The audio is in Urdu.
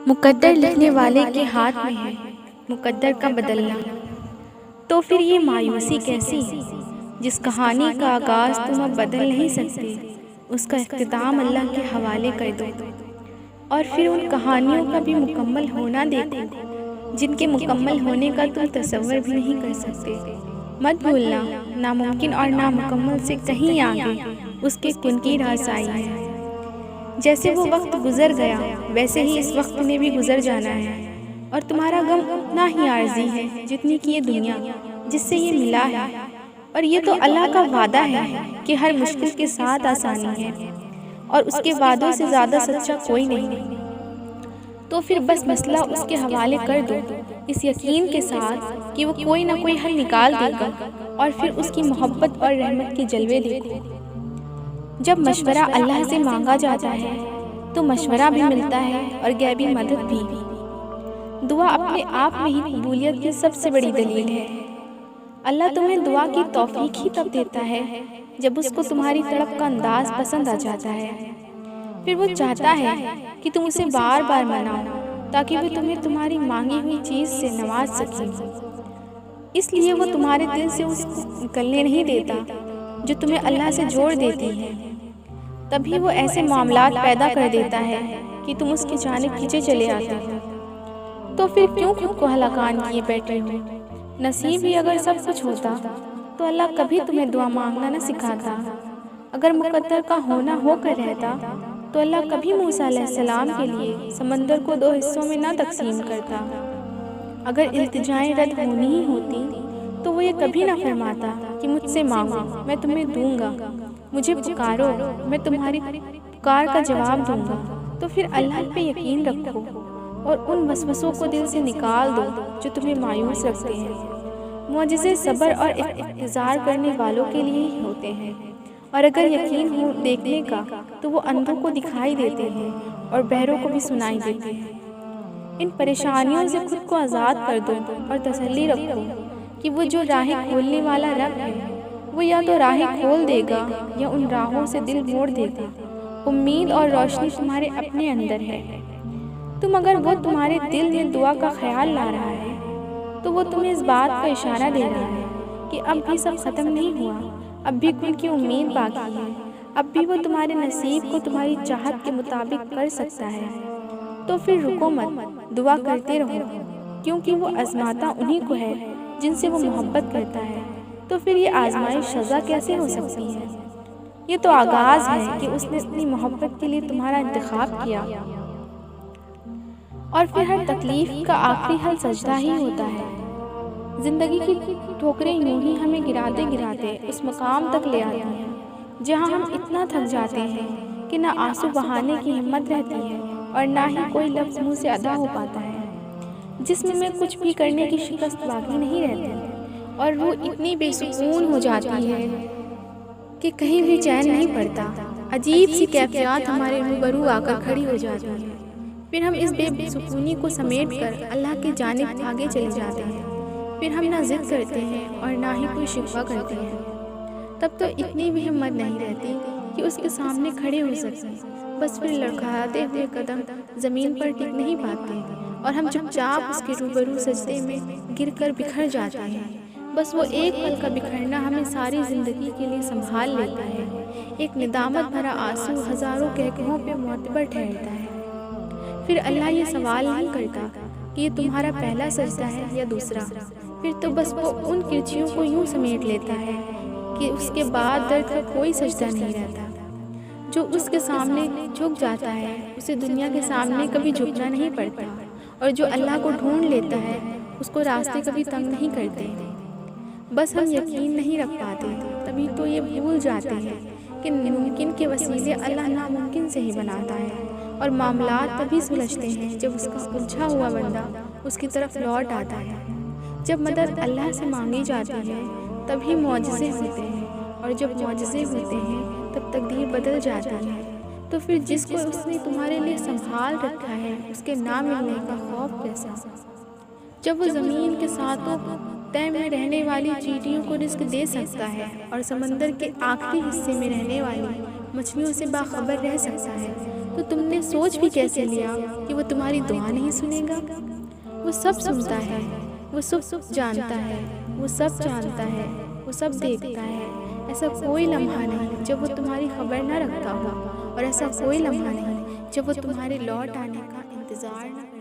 مقدر لکھنے والے کے ہاتھ میں ہے مقدر کا بدلنا۔ تو پھر یہ مایوسی کیسی، جس کہانی کا آغاز تم اب بدل نہیں سکتے، اس کا اختتام اللہ کے حوالے کر دو، اور پھر ان کہانیوں کا بھی مکمل ہونا دیکھو جن کے مکمل ہونے کا تم تصور بھی نہیں کر سکتے۔ مت بھولنا، ناممکن اور نامکمل سے کہیں آگے اس کے کن کی رسائی ہے۔ جیسے وہ وقت گزر گیا ویسے ہی اس وقت نے بھی گزر جانا ہے، اور تمہارا غم اتنا ہی عارضی ہے جتنی کہ یہ دنیا جس سے یہ ملا ہے، اور یہ تو اللہ کا وعدہ ہے کہ ہر مشکل کے ساتھ آسانی ہے، اور اس کے وعدوں سے زیادہ سچا کوئی نہیں۔ تو پھر بس مسئلہ اس کے حوالے کر دو، اس یقین کے ساتھ کہ وہ کوئی نہ کوئی حل نکال دے گا، اور پھر اس کی محبت اور رحمت کے جلوے دیکھو۔ جب مشورہ اللہ سے مانگا جاتا ہے تو مشورہ بھی ملتا ہے اور غیبی مدد بھی۔ دعا اپنے آپ میں ہی قبولیت کی سب سے بڑی دلیل ہے۔ اللہ تمہیں دعا کی توفیق ہی تب دیتا ہے جب اس کو تمہاری طلب کا انداز پسند آ جاتا ہے۔ پھر وہ چاہتا ہے کہ تم اسے بار بار مناؤ تاکہ وہ تمہیں تمہاری مانگی ہوئی چیز سے نواز سکے۔ اس لیے وہ تمہارے دل سے اس کو نکلنے نہیں دیتا جو تمہیں اللہ سے جوڑ دیتی ہے۔ تبھی وہ ایسے معاملات پیدا کر دیتا ہے کہ تم اس کی جانب کھینچے چلے آتے ہو۔ تو پھر کیوں خود کو ہلاکان کیے بیٹھے ہو؟ نصیب ہی اگر سب کچھ ہوتا تو اللہ کبھی تمہیں دعا مانگنا نہ سکھاتا۔ اگر مقدر کا ہونا ہو کر رہتا تو اللہ کبھی موسیٰ علیہ السلام کے لیے سمندر کو 2 حصوں میں نہ تقسیم کرتا۔ اگر التجائیں رد ہونی ہی ہوتی تو وہ یہ کبھی نہ فرماتا کہ مجھ سے مانگو میں تمہیں دوں گا، مجھے پکارو میں تمہاری پکار کا جواب دوں گا۔ تو پھر اللہ پہ یقین رکھو اور ان وسوسوں کو دل سے نکال دو جو تمہیں مایوس رکھتے ہیں۔ معجزے صبر اور انتظار کرنے والوں کے لیے ہی ہوتے ہیں، اور اگر یقین ہو دیکھنے کا تو وہ اندھوں کو دکھائی دیتے ہیں اور بہروں کو بھی سنائی دیتے ہیں۔ ان پریشانیوں سے خود کو آزاد کر دو اور تسلی رکھو کہ وہ جو راہیں کھولنے والا رب ہے وہ یا تو راہیں کھول دے گا یا ان راہوں سے دل موڑ دے گا۔ امید اور روشنی تمہارے اپنے اندر ہے۔ اگر وہ تمہارے دل میں دعا کا خیال لا رہا ہے تو وہ تمہیں اس بات کا اشارہ دے رہا ہے کہ اب بھی سب ختم نہیں ہوا، اب بھی کل کی امید باقی ہے، اب بھی وہ تمہارے نصیب کو تمہاری چاہت کے مطابق کر سکتا ہے۔ تو پھر رکو مت، دعا کرتے رہو، کیونکہ وہ آزماتا انہی کو ہے جن سے وہ محبت کرتا ہے۔ تو پھر یہ آزمائش سزا کیسے ہو سکتی ہے؟ یہ تو آغاز ہے کہ اس نے اپنی محبت کے لیے تمہارا انتخاب کیا، اور پھر ہر تکلیف کا آخری حل سجدہ ہی ہوتا ہے۔ زندگی کی ٹھوکریں یوں ہی ہمیں گراتے گراتے اس مقام تک لے آتی ہیں جہاں ہم اتنا تھک جاتے ہیں کہ نہ آنسو بہانے کی ہمت رہتی ہے اور نہ ہی کوئی لفظ منہ سے ادا ہو پاتا ہے۔ جسم میں کچھ بھی کرنے کی شکست باقی نہیں رہتی، اور روح اتنی بے سکون ہو جاتی ہے کہ کہیں بھی چین نہیں پڑتا۔ عجیب سی کیفیات ہمارے روبرو آ کر کھڑی ہو جاتی ہیں۔ پھر ہم اس بے سکونی کو سمیٹ کر اللہ کی جانب آگے چلے جاتے ہیں۔ پھر ہم نہ ضد کرتے ہیں اور نہ ہی کوئی شکوہ کرتے ہیں۔ تب تو اتنی بھی ہمت نہیں رہتی کہ اس کے سامنے کھڑے ہو سکیں۔ بس پھر لڑکھڑاتے ہوئے قدم زمین پر ٹک نہیں پاتے، اور ہم چپ چاپ اس کے روبرو سجدے میں گر کر بکھر جاتے ہیں۔ بس وہ ایک پل کا بکھرنا ہمیں ساری زندگی کے لیے سنبھال لیتا ہے۔ ایک ندامت بھرا آنسو ہزاروں قہقہوں پہ معتبر ٹھہرتا ہے۔ پھر اللہ یہ سوال نہیں کرتا کہ یہ تمہارا پہلا سجدہ ہے یا دوسرا، پھر تو بس وہ ان کرچیوں کو یوں سمیٹ لیتا ہے کہ اس کے بعد درد کا کوئی سجدہ نہیں رہتا۔ جو اس کے سامنے جھک جاتا ہے اسے دنیا کے سامنے کبھی جھکنا نہیں پڑتا، اور جو اللہ کو ڈھونڈ لیتا ہے اس کو راستے کبھی تنگ نہیں کرتے۔ بس ہم یقین نہیں رکھ پاتے، تبھی تو یہ بھول جاتے ہیں کہ ممکن کے وسیلے اللہ ناممکن سے ہی بناتا ہے، اور معاملات تبھی سلجھتے ہیں جب اس کا الجھا ہوا بندہ اس کی طرف لوٹ آتا ہے۔ جب مدد اللہ سے مانگی جاتی ہے تبھی معجزے ہوتے ہیں، اور جب معجزے ہوتے ہیں تب تقدیر بدل جاتی ہے۔ تو پھر جس کو اس نے تمہارے لیے سنبھال رکھا ہے اس کے نہ ملنے کا خوف کیسا؟ جب وہ زمین کے ساتھوں تہ میں رہنے والی چیٹیوں کو رزق دے سکتا ہے اور سمندر کے آخری حصے میں رہنے والی مچھلیوں سے باخبر رہ سکتا ہے، تو تم نے سوچ بھی کیسے لیا کہ وہ تمہاری دعا نہیں سنے گا؟ وہ سب سنتا ہے، وہ سب جانتا ہے، وہ سب جانتا ہے، وہ سب دیکھتا ہے۔ ایسا کوئی لمحہ نہیں جب وہ تمہاری خبر نہ رکھتا ہو، اور ایسا کوئی لمحہ نہیں جب وہ تمہارے لوٹ آنے کا انتظار نہ